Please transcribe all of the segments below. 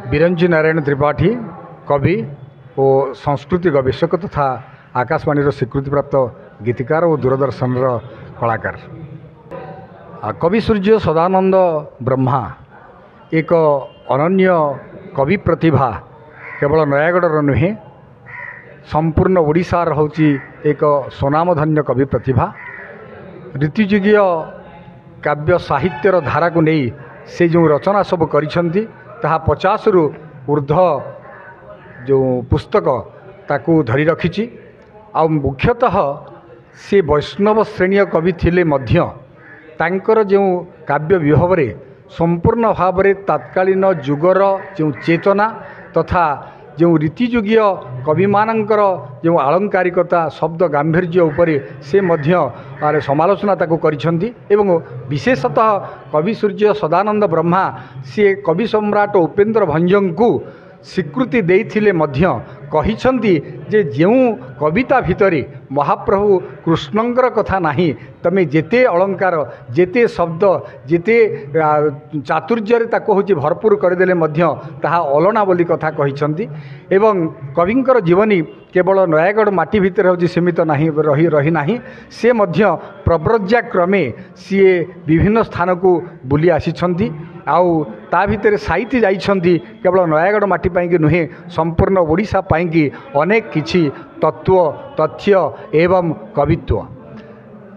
बिरंजी नारायण त्रिपाठी कवि और संस्कृति गवेषक तथा आकाशवाणी स्वीकृति प्राप्त गीतिकार और दूरदर्शन कलाकार। कवि सूर्य सदानंद ब्रह्मा एक अनन्य कवि प्रतिभा केवल नयागढ़ नुहे संपूर्ण ओडिशार होची एक स्वनामधन्य कवि प्रतिभा। रीतिजुगीय काव्य साहित्यर धारा को नहीं से जो रचना सब करिसेंती ताहा 50 रु ऊर्ध्व जो पुस्तक ताकू धरी रखिछि। आ मुख्यतः से वैष्णव श्रेणी कवि थिले मध्य तांकर जो काव्य विभव रे संपूर्ण भाव रे तत्कालीन जुगर जो चेतना तथा जो रीतिजुगीय कवि मानकर जो आलंकारिकता शब्द गांभीर्य उपरे से मध्य समालोचना ताकू करिसेंती। एवं विशेषतः कवि सूर्य सदानंद ब्रह्मा सी कवि सम्राट उपेन्द्र भंजंग को स्वीकृति देइथिले मध्य कहिछंती जे जेउ कविता भितरे महाप्रभु कृष्णंकर कथा नहीं तमे जेते अलंकार जेते शब्द जेते चातुर्य ताको होची भरपूर करदेले मध्य ताहा अलना बोली कथा कहिछंती। एवं कविंकर जीवनी केवल नयागढ़ माटी भितर होची सीमित नहीं रही नहीं से मध्य प्रव्रज्याक्रमे सी विभिन्न स्थान को बुली आसीछंती। आउ ता भितर साहित्य जाइछंती केवल नयागढ़ माटी पाइंकी नुहे संपूर्ण ओडिशा पाइंकी अनेक किछि तत्व तथ्य एवं कवित्व।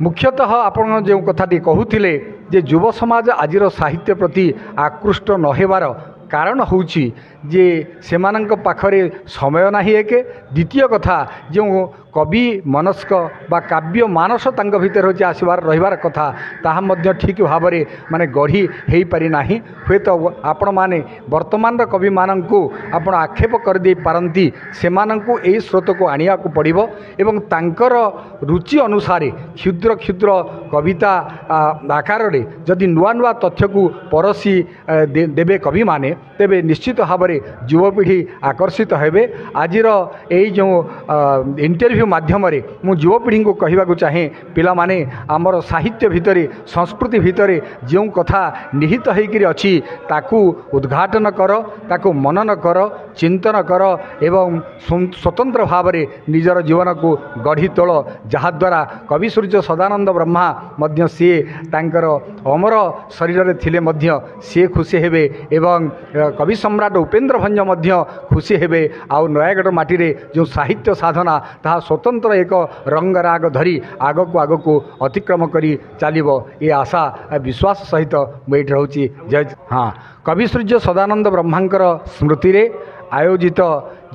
मुख्यतः आपण जो कथाटी कहूथिले जे युव समाज आजिर साहित्य प्रति आकृष्ट न हेबार कारण होउछि जे सेमानंक पाखरे समय नाही। एक द्वितीय कथा जो कवि मनस्क बा काव्य मानस तांक भितर होछि आसीबार रहिबार कथा ताहा मध्य ठीक भाव में माने गढ़ी हेई पारि नाही। हुए तो आपण माने वर्तमान कवि मानंकु आपण आक्षेप कर दे पारंती सेमानंकु एई स्रोत को आनिया को पड़िबो एवं तांकर रुचि अनुसार क्षुद्र क्षुद्र कविता आकार रे जदि नुआ नुआ तथ्य को परसी देबे कवि माने तेबे निश्चित भाव में युवपीढ़ी आकर्षित हेबे। आजिर एई जो इंटरव्यू माध्यम रे मु युवपीढ़ी को कहवाक चाहे पिला माने आमर साहित्य भितरे संस्कृति भितरे जो कथा निहित होकर अच्छी ताकू उद्घाटन कर ताकू मनन कर चिंतन कर एवं स्वतंत्र भाव में निजर जीवन को गढ़ी तोल जहाद्वारा कवि सूर्य सदानंद ब्रह्मा मध्य सी तांकर अमर शरीर रे थिले मध्य सी खुशी हेबे एवं कवि सम्राट उपेन्द्र भंज मध्य खुशी हेबे। आउ नयागढ़ माटी रे जो साहित्य साधना ताहा स्वतंत्र एक रंग राग धरी आग को अतिक्रम करी चलिबो ये आशा विश्वास सहित मुझे रहूँ। जय हाँ कवि सूर्य सदानंद ब्रह्मांकर स्मृति रे आयोजित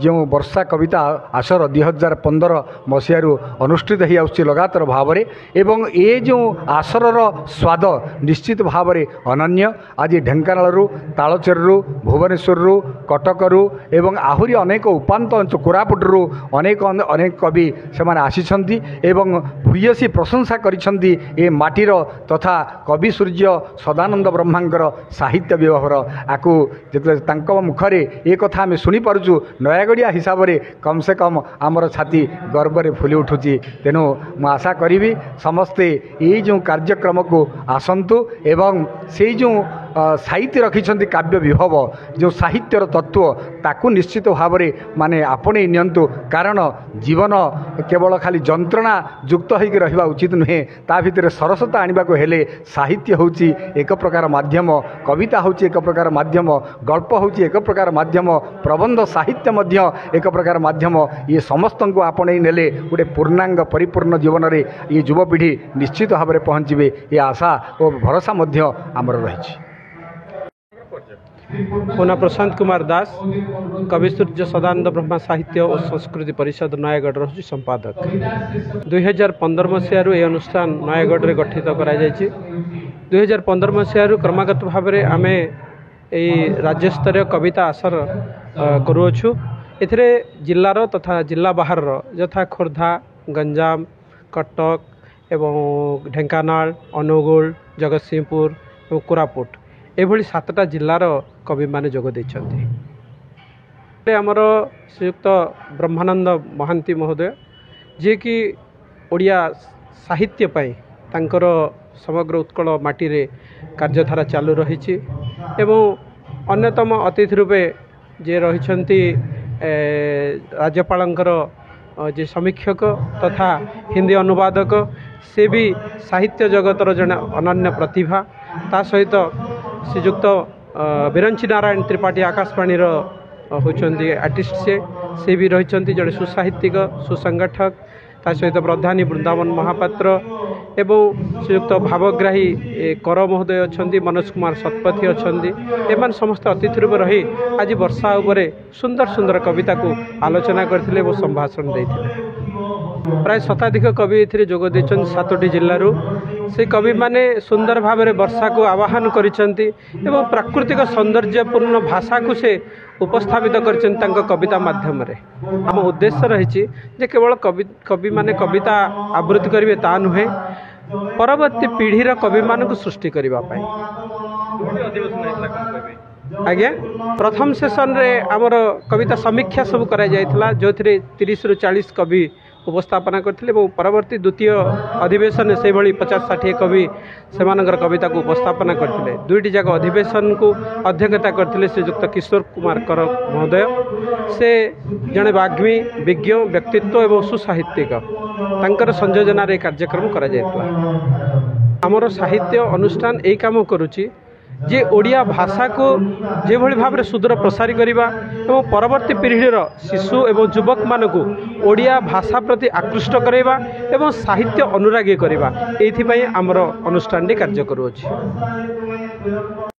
जो वर्षा कविता आसर 2015 मसीह अनुष्ठित हो आसुची लगातार भाव में एवं ये जो आसर स्वाद निश्चित भाव में अनन्य। आज ढेंकानालू तालचेरु भुवनेश्वरु कटकरू एवं आहुरी अनेक उपात अंचल कोरापुटू अनेक अनेक कवि से आसीछंती एवं भूयसी प्रशंसा करिछंती ए माटीर तथा कवि सूर्य सदानंद ब्रह्मांकर साहित्य विभावर आकु जिते मुखरे ये कथा आम शुणी पारुचु नयागढ़िया हिसाब से कम से कम आमर छाती गर्व में फुली उठुची। तेणु मु आशा करी समस्ते ये जो कार्यक्रम को आसतु एवं से जो साहित्य रखिछंती काव्य विभव जो साहित्यर तत्व ताकू निश्चित भाव में माने आपणे नियंतु कारण जीवन केवल खाली जंत्रणा युक्त होकर रहिबा उचित नुहे। ता भितर सरसता आनिबा को हेले साहित्य होची एक प्रकार माध्यम कविता होची एक प्रकार माध्यम गल्प होची एक प्रकार माध्यम प्रबंध साहित्य मध्य एक प्रकार माध्यम ये समस्त को आपणे नेले गोटे पूर्णांग परिपूर्ण जीवन रे ये युवपीढ़ी निश्चित भाव में पहुँचे ये आशा और भरोसा मध्य आमर रही। होना प्रशांत कुमार दास कवि सूर्य सदानंद ब्रह्मा साहित्य और संस्कृति परिषद नयागढ़ रही संपादक। 2015 मसीह ये अनुष्ठान नयागढ़ रे गठित करा जायछि। 2015 मसीह क्रमागत भाव में आमे राज्य स्तरीय कविता आसर करुअछु। एथिरे जिल्लार तथा जिला बाहर यथा खोर्धा गंजाम कटक एवं ढेंकानाल अनुगुल जगतसिंहपुर और कोरापुट एभली 7टा जिलार कवि माने जोग देइछन्ति। आमर श्रीयुक्त ब्रह्मानंद महांती महोदय जे कि ओडिया साहित्य पाई तांकर समग्र उत्कल माटी रे कार्यधारा चालू रही एवं अन्यतम अतिथि रूपे जे रही राज्यपालंकर जे समीक्षक तथा हिंदी अनुवादक से भी साहित्य जगतर जड़े अनन्य प्रतिभा ता सहित श्रीजुक्त बिरंची नारायण त्रिपाठी आकाशवाणी होती आर्टिस्ट से भी रही जड़े सुसाहित्यिक सुसंगठक ता सहित प्रधानी वृंदावन महापात्र एवं श्रीयुक्त भावग्राही कर महोदय अच्छा मनोज कुमार शतपथी अच्छा एम समस्त अतिथि रूप रही आज वर्षा उपरे सुंदर सुंदर कविता को आलोचना करथिले वो संभाषण देथिले। प्राय शताधिक कवि एथिरे जोग दैछन 7टी जिल्लारू से कवि माने सुंदर भाव में वर्षा को आह्वान करिसेंती एवं प्राकृतिक सौंदर्यपूर्ण भाषा को से उपस्थापित कर कविता माध्यम रे। आम उद्देश्य रही जे केवल कवि माने कविता आवृत्ति करेंगे ता नुहे परवर्ती पीढ़ीर कवि मान को सृष्टि करने आज्ञा प्रथम सेसन रे आमर कविता समीक्षा सब करा जायथिला जो 30 रु 40 कवि उपस्थापना करथिले और परवर्ती द्वितीय अधिवेशन से भली 50-60 कवि सेमानकर कविता को उपस्थापना करथिले। दुईटी जाक अधिवेशन को अध्यक्षता करथिले श्रीजुक्त किशोर कुमार कर महोदय से जड़े वाग्मी विज्ञ व्यक्तित्व एवं सुसाहित्यिक तांकर संयोजन कार्यक्रम करा जायतिला। आमर साहित्य अनुष्ठान यही काम करुच्ची जे ओडिया भाषा को जे भली भाव में सुदूर प्रसारी करवा एवं परवर्ती पीढ़ीर शिशु एवं युवक मान को ओडिया भाषा प्रति आकृष्ट करवा एवं साहित्य अनुरागी करवा एथि आमर अनुष्ठान कार्य करुअछि।